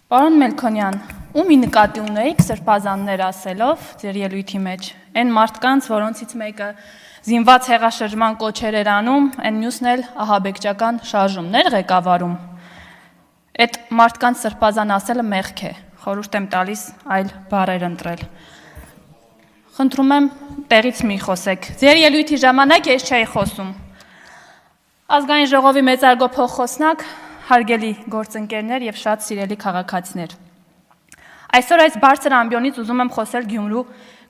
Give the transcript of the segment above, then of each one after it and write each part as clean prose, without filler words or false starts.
Պարոն Մելքոնյան, ումի նկատի ունեիք սրբազաններ ասելով ձեր ելույթի մեջ, այն մարդկանց, որոնցից մեկը զինված հեղաշրջման կոչեր էր անում, այն մյուսն էլ ահաբեկչական շարժումներ ղեկավարում, այդ մարդկանց սրբազան ասելը մեղք է, խորհուրդ եմ տալիս այլ բառեր ընտրել։ Խնդրում եմ տեղից մի խոսեք, ձեր ելույթի ժամանակ ես չէի խոսում։ Ազգային ժողովի մեծարգո փոխխոսնակ, հարգելի գործընկերներ եւ շատ սիրելի քաղաքացիներ։ Այսօր այս բարձր ամբիոնից ուզում եմ խոսել Գյումրու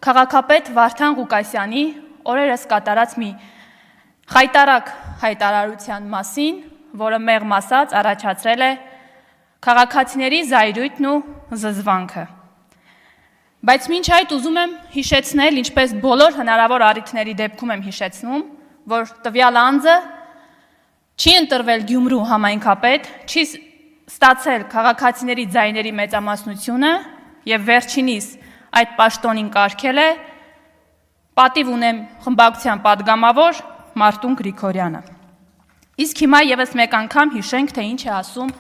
քաղաքապետ Վարդան Ղուկասյանի օրերս կատարած մի խայտարակ հայտարարության մասին, որը մեղմ ասած առաջացրել է քաղաքացիների զայրույթն ու զզվանքը։ Բայց մինչ այդ ուզում եմ հիշեցնել, ինչպես բոլոր հնարավոր առիթների դեպքում եմ հիշեցնում, որ տվյալ անձը չի ընտրվել Գյումրու համայնքապետ, չի ստացել քաղաքացիների ձայների մեծամասնությունը եւ վերջինիս այդ պաշտոնին կարգել է պատիվ ունեմ խմբակցության падգամավոր Մարտուն Գրիգորյանը։ Իսկ հիմա եւս մեկ անգամ հիշենք, թե ինչ է ասում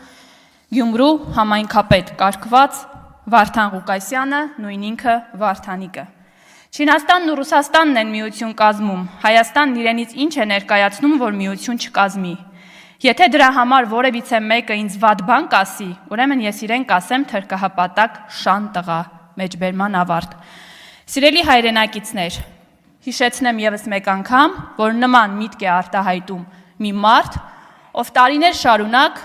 Գյումրու համայնքապետ կարգված Վարդան Ղուկասյանը, նույն ինքը Վարդանիկը։ Չինաստանն ու Ռուսաստանն են միություն կազմում, Հայաստանն իրենից ինչ է ներկայացնում, որ միություն չկազմի։ Եթե դրա համար որևիցե մեկը ինձ վատ բան կասի, ուրեմն ես իրեն կասեմ թրկահպատակ շան տղա, մեջբերման ավարտ։ Սիրելի հայրենակիցներ, հիշեցնեմ եւս մեկ անգամ, որ նման միտք է արտահայտում մի մարդ, ով տարիներ շարունակ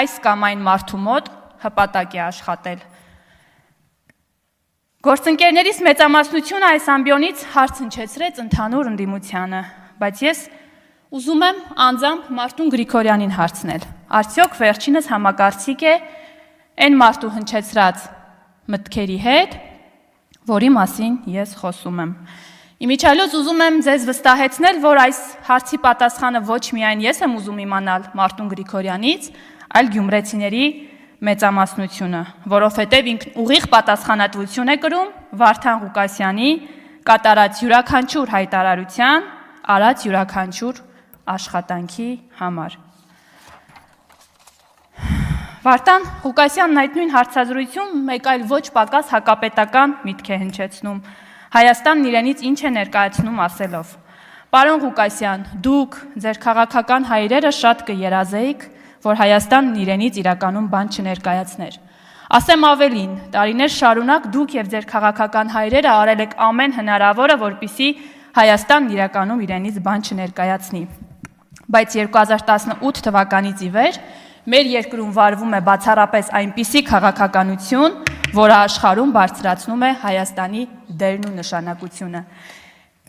այս կամ այն մարդու մոտ հպատակ է աշխատել։ Գործընկերներից մեծամասնությունը այս ամբիոնից հարց հնչեցրեց ընդհանուր ընդդիմությանը, բայց ես ուզում եմ անձամբ Մարտուն Գրիգորյանին հարցնել. արդյոք վերջինս համակարծիք է այն մարդու հնչեցրած մտքերի հետ, որի մասին ես խոսում եմ։ Իմիջիալոց ուզում եմ ձեզ վստահեցնել, որ այս հարցի պատասխանը ոչ միայն ես եմ ուզում իմանալ Մարտուն Գրիգորյանից, այլ գյումրեցիների մեծամասնությունը, որովհետև ինքն ուղիղ պատասխանատվություն է կրում Վարդան Ղուկասյանի կատարած յուրաքանչյուր հայտարարության, արած յուրաքանչյուր աշխատանքի համար։ Վարդան Ղուկասյանն այդ նույն հարցազրույցում մեկ այլ ոչ պակաս հակապետական միտք է հնչեցնում, Հայաստանն իրենից ինչ է ներկայացնում ասելով. Պարոն Ղուկասյան, դուք, ձեր քաղաքական հայրերը շատ կերազեիք, որ Հայաստանն իրենից իրականում բան չներկայացներ։ Ասեմ ավելին, տարիներ շարունակ դուք եւ ձեր քաղաքական հայրերը արել եք ամեն հնարավորը, որպեսզի Հայաստանն իրականում իրենից բան չներկայացնի։ Բայց 2018 թվականից ի վեր մեր երկրում վարվում է բացառապես այնպիսի քաղաքականություն, որը աշխարհում բարձրացնում է Հայաստանի դերն ու նշանակությունը։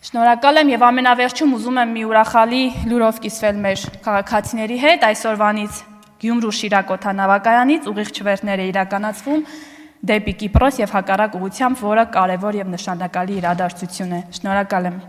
Շնորհակալ եմ եւ ամենավերջում ուզում եմ մի ուրախալի լուրով կիսվել մեր քաղաքացիների հետ, այսօրվանից Գյումրու Շիրակ օդանավակայանից ուղիղ չվերթներ է իրականացվում դեպի Կիպրոս եւ հակառակ ուղղությամբ, որը կարեւոր եւ նշանակալի իրադարձություն է։ Շնորհակալ եմ։